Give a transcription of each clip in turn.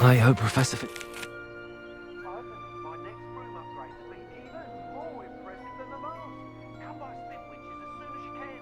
I hope Professor My next room upgrade will be even more impressive than the last. Come by Spitwitches as soon as you can.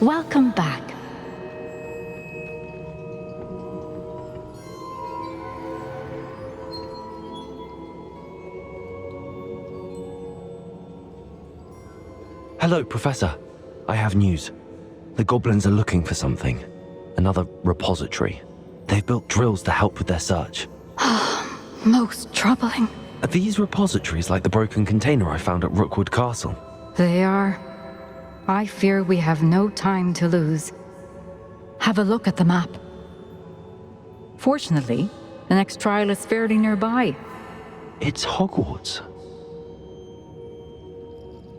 Welcome back. Hello, Professor. I have news. The goblins are looking for something. Another repository. They've built drills to help with their search. Most troubling. Are these repositories like the broken container I found at Rookwood Castle? They are. I fear we have no time to lose. Have a look at the map. Fortunately, the next trial is fairly nearby. It's Hogwarts.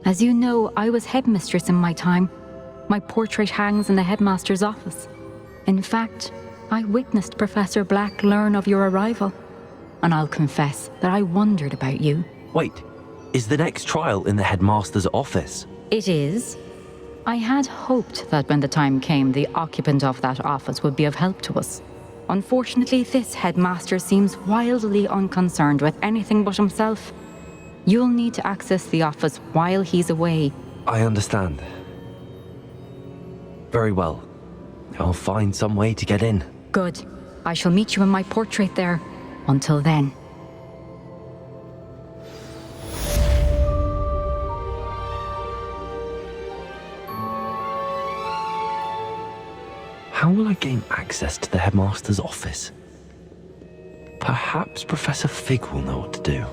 As you know, I was headmistress in my time. My portrait hangs in the headmaster's office. In fact, I witnessed Professor Black learn of your arrival. And I'll confess that I wondered about you. Wait, is the next trial in the headmaster's office? It is. I had hoped that when the time came, the occupant of that office would be of help to us. Unfortunately, this headmaster seems wildly unconcerned with anything but himself. You'll need to access the office while he's away. I understand. Very well. I'll find some way to get in. Good. I shall meet you in my portrait there. Until then. How will I gain access to the headmaster's office? Perhaps Professor Fig will know what to do.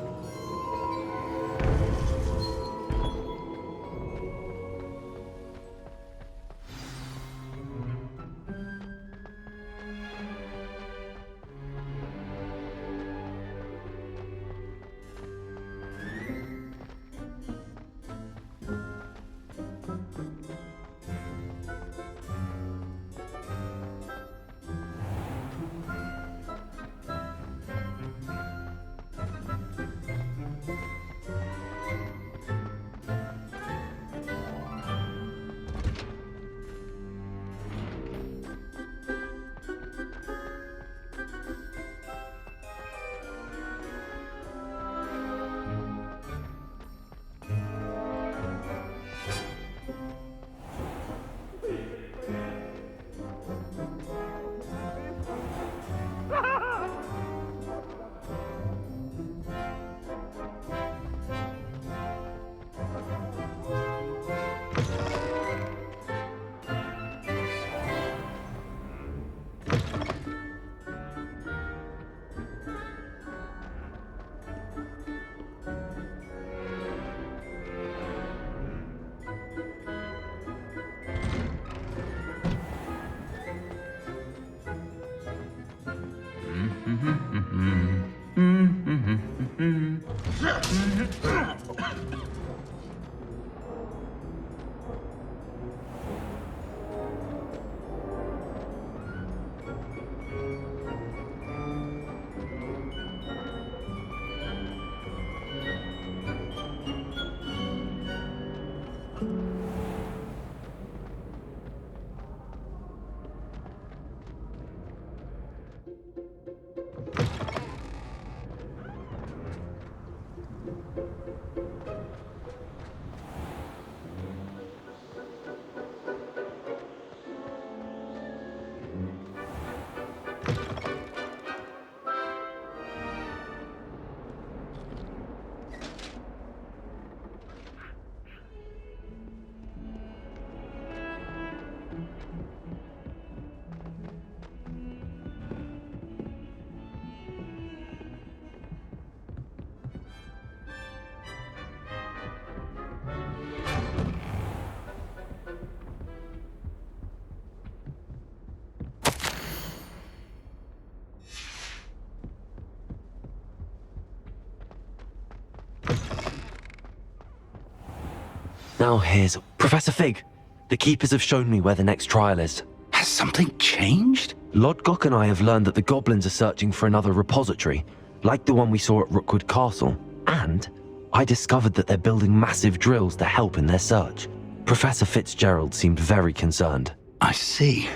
Now here's Professor Fig. The keepers have shown me where the next trial is. Has something changed? Lodgok and I have learned that the goblins are searching for another repository, like the one we saw at Rookwood Castle. And I discovered that they're building massive drills to help in their search. Professor Fitzgerald seemed very concerned. I see.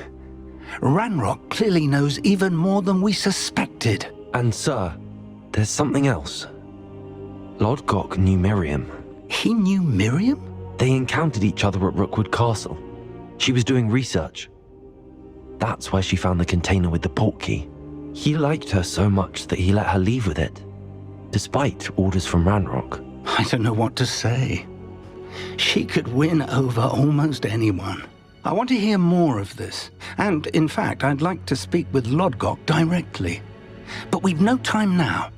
Ranrock clearly knows even more than we suspected. And sir, there's something else. Lodgok knew Miriam. He knew Miriam? They encountered each other at Rookwood Castle. She was doing research. That's where she found the container with the portkey. He liked her so much that he let her leave with it, despite orders from Ranrock. I don't know what to say. She could win over almost anyone. I want to hear more of this. And, in fact, I'd like to speak with Lodgok directly. But we've no time now.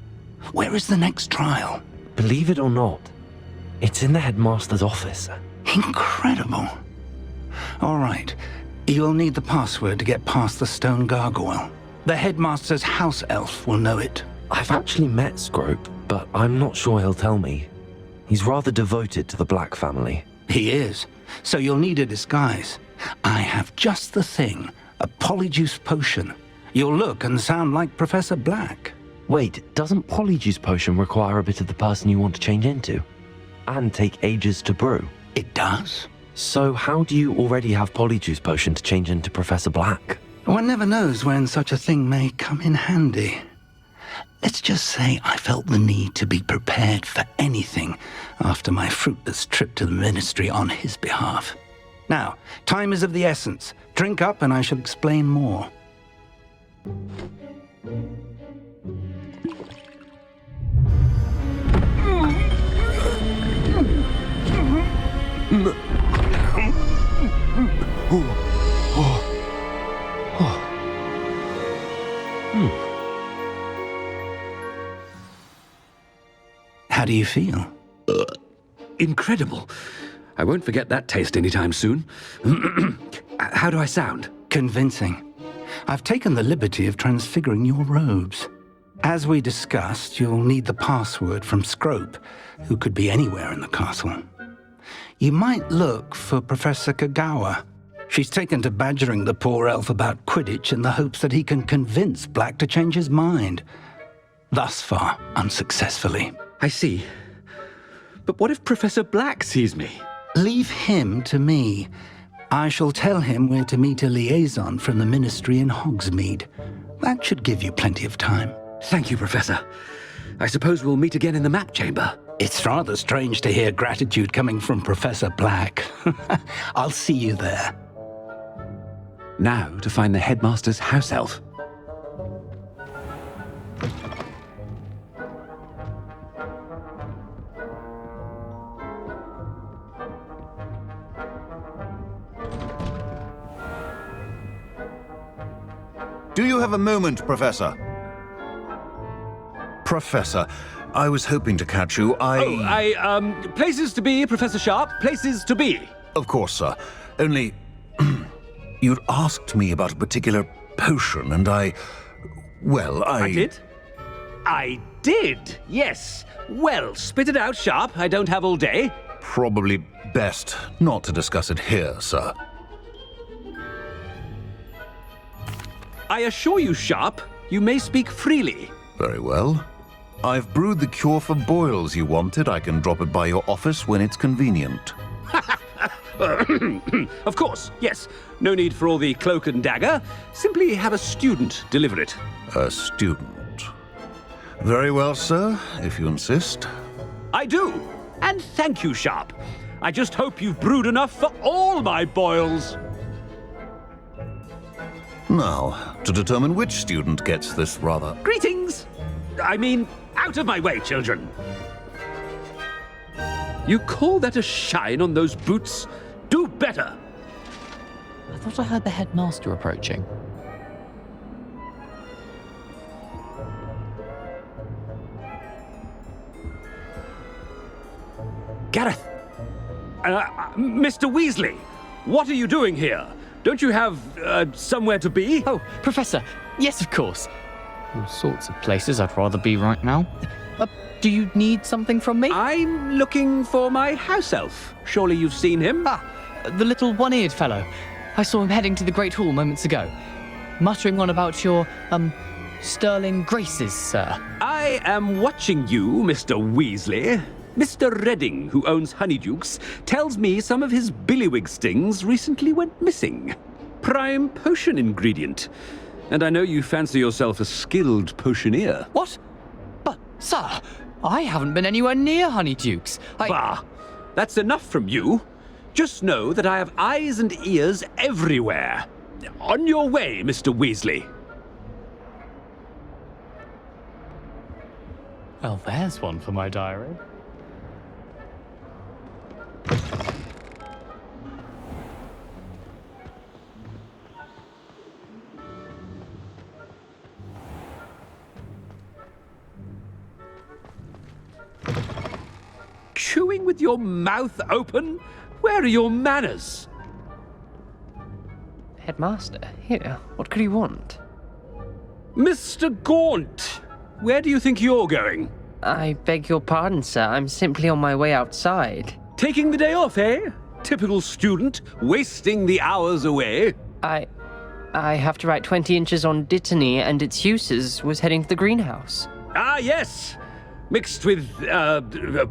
Where is the next trial? Believe it or not, it's in the headmaster's office. Incredible. All right. You'll need the password to get past the stone gargoyle. The headmaster's house elf will know it. I've actually met Scrope, but I'm not sure he'll tell me. He's rather devoted to the Black family. He is. So you'll need a disguise. I have just the thing. A polyjuice potion. You'll look and sound like Professor Black. Wait, doesn't Polyjuice Potion require a bit of the person you want to change into? And take ages to brew? It does. So how do you already have Polyjuice Potion to change into Professor Black? One never knows when such a thing may come in handy. Let's just say I felt the need to be prepared for anything after my fruitless trip to the ministry on his behalf. Now, time is of the essence. Drink up and I shall explain more. How do you feel? Incredible. I won't forget that taste anytime soon. How do I sound? Convincing. I've taken the liberty of transfiguring your robes. As we discussed, you'll need the password from Scrope, who could be anywhere in the castle. You might look for Professor Kagawa. She's taken to badgering the poor elf about Quidditch in the hopes that he can convince Black to change his mind. Thus far, unsuccessfully. I see. But what if Professor Black sees me? Leave him to me. I shall tell him where to meet a liaison from the ministry in Hogsmeade. That should give you plenty of time. Thank you, Professor. I suppose we'll meet again in the map chamber. It's rather strange to hear gratitude coming from Professor Black. I'll see you there. Now to find the headmaster's house elf. Do you have a moment, Professor? Professor, I was hoping to catch you. Places to be, Professor Sharp. Places to be. Of course, sir. Only... you'd asked me about a particular potion, and I did? I did, yes. Well, spit it out, Sharp. I don't have all day. Probably best not to discuss it here, sir. I assure you, Sharp, you may speak freely. Very well. I've brewed the cure for boils you wanted. I can drop it by your office when it's convenient. Of course, yes. No need for all the cloak and dagger. Simply have a student deliver it. A student. Very well, sir, if you insist. I do. And thank you, Sharp. I just hope you've brewed enough for all my boils. Now, to determine which student gets this rather... Greetings! I mean, out of my way, children. You call that a shine on those boots? Do better! I thought I heard the headmaster approaching. Gareth! Mr. Weasley, what are you doing here? Don't you have, somewhere to be? Oh, Professor, yes, of course. All sorts of places I'd rather be right now. Do you need something from me? I'm looking for my house elf. Surely you've seen him? Ah, the little one-eared fellow. I saw him heading to the Great Hall moments ago, muttering on about your, sterling graces, sir. I am watching you, Mr. Weasley. Mr. Redding, who owns Honeydukes, tells me some of his billywig stings recently went missing. Prime potion ingredient. And I know you fancy yourself a skilled potioneer. What? But, sir, I haven't been anywhere near Honeydukes. Bah! That's enough from you. Just know that I have eyes and ears everywhere. On your way, Mr. Weasley. Well, there's one for my diary. Chewing with your mouth open? Where are your manners? Headmaster, here, what could he want? Mr. Gaunt, where do you think you're going? I beg your pardon, sir. I'm simply on my way outside. Taking the day off, eh? Typical student, wasting the hours away. I have to write 20 inches on Dittany and its uses. Was heading to the greenhouse. Ah, yes. Mixed with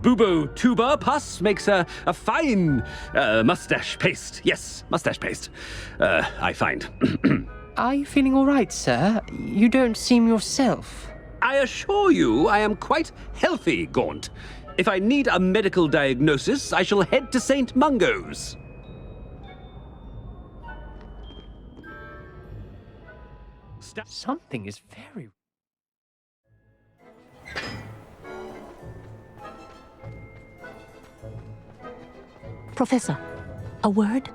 bubo tuba pus makes a fine mustache paste. Yes, mustache paste. I find. Are you feeling all right, sir? You don't seem yourself. I assure you I am quite healthy, Gaunt. If I need a medical diagnosis, I shall head to St. Mungo's. Something is very... Professor, a word?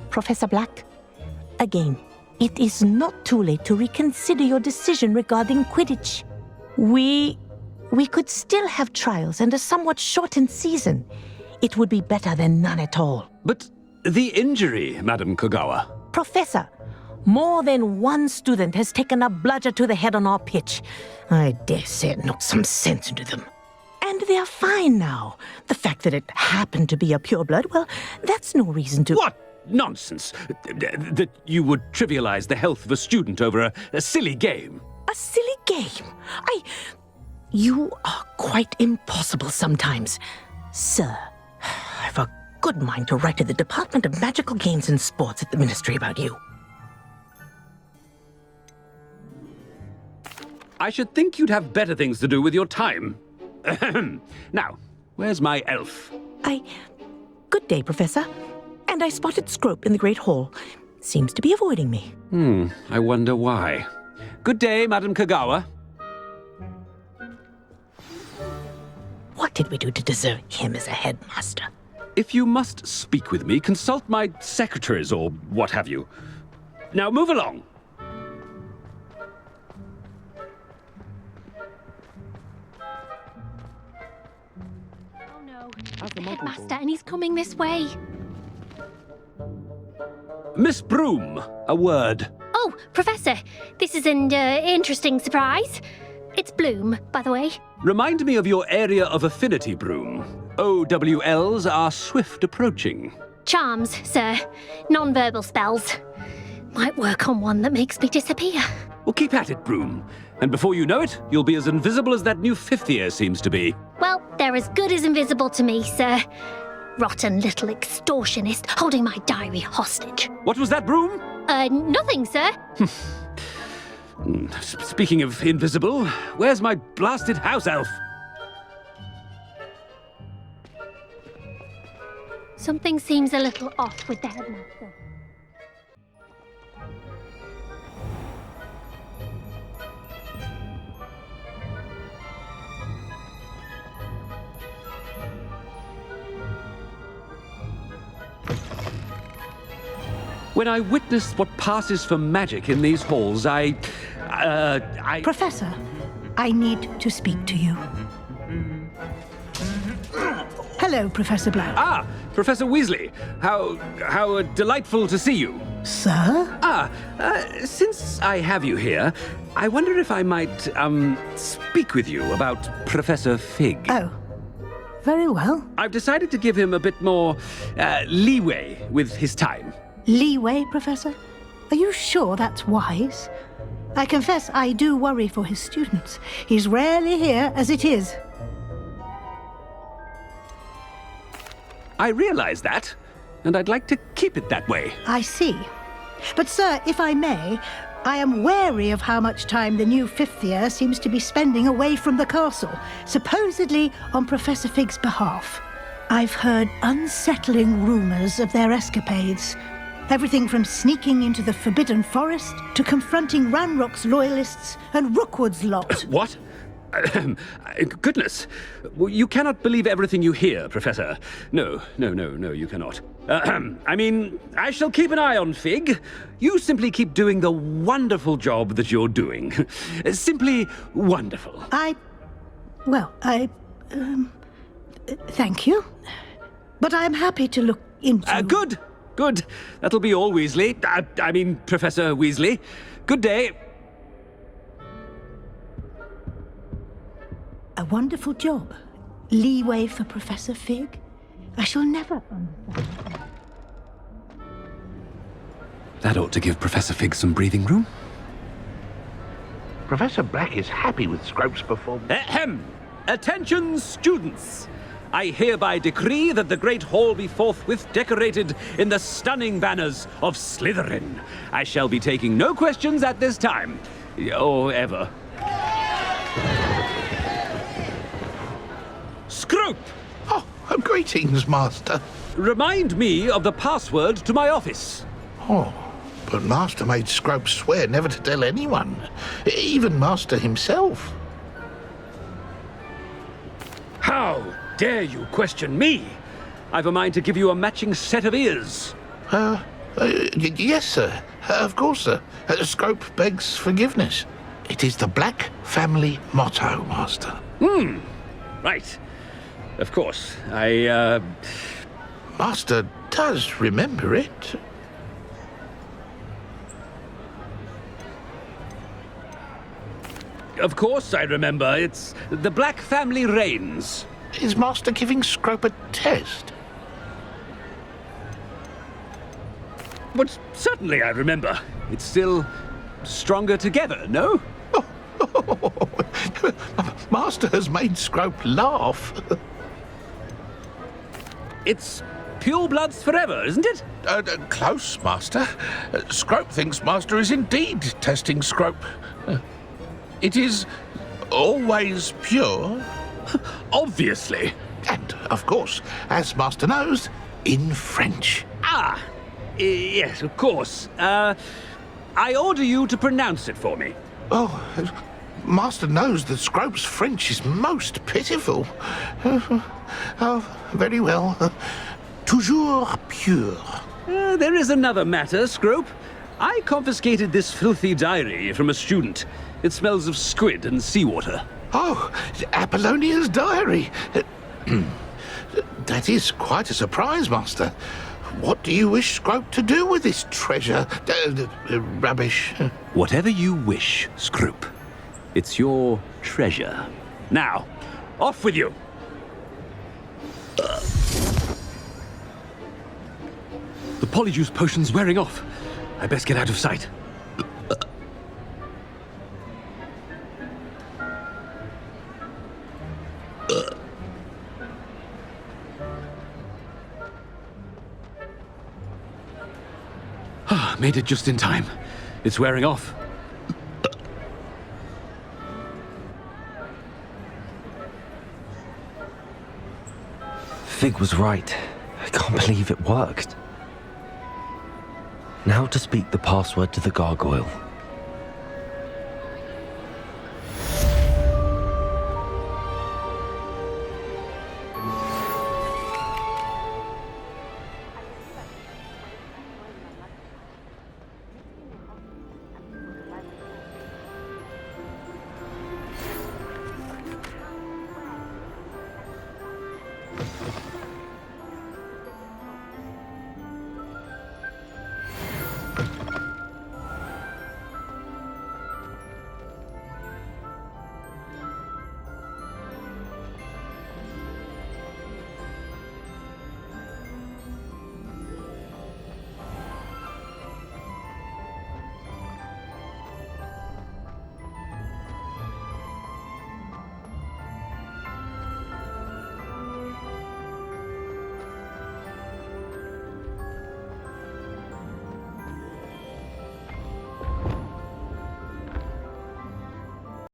Professor Black, again, it is not too late to reconsider your decision regarding Quidditch. We could still have trials and a somewhat shortened season. It would be better than none at all. But the injury, Madam Kogawa. Professor, more than one student has taken a bludger to the head on our pitch. I dare say it knocked some sense into them. And they are fine now. The fact that it happened to be a pureblood, well, that's no reason to... What nonsense! That you would trivialize the health of a student over a silly game. A silly game? You are quite impossible sometimes. Sir, I've a good mind to write to the Department of Magical Games and Sports at the Ministry about you. I should think you'd have better things to do with your time. Now, where's my elf? Good day, Professor. And I spotted Scrope in the Great Hall. Seems to be avoiding me. I wonder why. Good day, Madam Kogawa. What did we do to deserve him as a headmaster? If you must speak with me, consult my secretaries or what have you. Now move along. Oh no, the headmaster, and he's coming this way. Miss Broom, a word. Oh, Professor, this is an interesting surprise. It's Bloom, by the way. Remind me of your area of affinity, Broom. OWLs are swift approaching. Charms, sir. Non-verbal spells. Might work on one that makes me disappear. Well, keep at it, Broom. And before you know it, you'll be as invisible as that new fifth year seems to be. Well, they're as good as invisible to me, sir. Rotten little extortionist holding my diary hostage. What was that, Broom? Nothing, sir. Speaking of invisible, where's my blasted house elf? Something seems a little off with the headmaster. When I witness what passes for magic in these halls, I... Professor, I need to speak to you. Hello, Professor Black. Ah, Professor Weasley. How delightful to see you. Sir? Since I have you here, I wonder if I might, speak with you about Professor Fig. Oh. Very well. I've decided to give him a bit more, leeway with his time. Leeway, Professor? Are you sure that's wise? I confess I do worry for his students. He's rarely here as it is. I realize that, and I'd like to keep it that way. I see. But, sir, if I may, I am wary of how much time the new fifth year seems to be spending away from the castle, supposedly on Professor Fig's behalf. I've heard unsettling rumors of their escapades. Everything from sneaking into the Forbidden Forest to confronting Ranrock's loyalists and Rookwood's lot. What? Goodness. You cannot believe everything you hear, Professor. No, you cannot. I mean, I shall keep an eye on Fig. You simply keep doing the wonderful job that you're doing. Simply wonderful. Thank you. But I'm happy to look into... Good. That'll be all, Weasley. I mean, Professor Weasley. Good day. A wonderful job. Leeway for Professor Fig. I shall never understand. That ought to give Professor Fig some breathing room. Professor Black is happy with Scrope's performance. Ahem! Attention, students! I hereby decree that the Great Hall be forthwith decorated in the stunning banners of Slytherin. I shall be taking no questions at this time. Or ever. Scrope! Oh, greetings, Master. Remind me of the password to my office. Oh, but Master made Scrope swear never to tell anyone, even Master himself. How dare you question me? I've a mind to give you a matching set of ears. Yes, sir. Of course, sir. Scrope begs forgiveness. It is the Black family motto, Master. Right. Of course. Master does remember it. Of course I remember. It's the Black family reigns. Is Master giving Scrope a test? But certainly I remember. It's still stronger together, no? Master has made Scrope laugh. It's pure bloods forever, isn't it? Close, Master. Scrope thinks Master is indeed testing Scrope. It is always pure. Obviously. And, of course, as Master knows, in French. Yes, of course. I order you to pronounce it for me. Oh, Master knows that Scrope's French is most pitiful. Oh, very well. Toujours pure. There is another matter, Scrope. I confiscated this filthy diary from a student. It smells of squid and seawater. Oh, Apollonia's diary. That is quite a surprise, Master. What do you wish Scrope to do with this treasure? Rubbish. Whatever you wish, Scrope. It's your treasure. Now, off with you. The polyjuice potion's wearing off. I best get out of sight. Made it just in time. It's wearing off. Fig was right. I can't believe it worked. Now to speak the password to the gargoyle.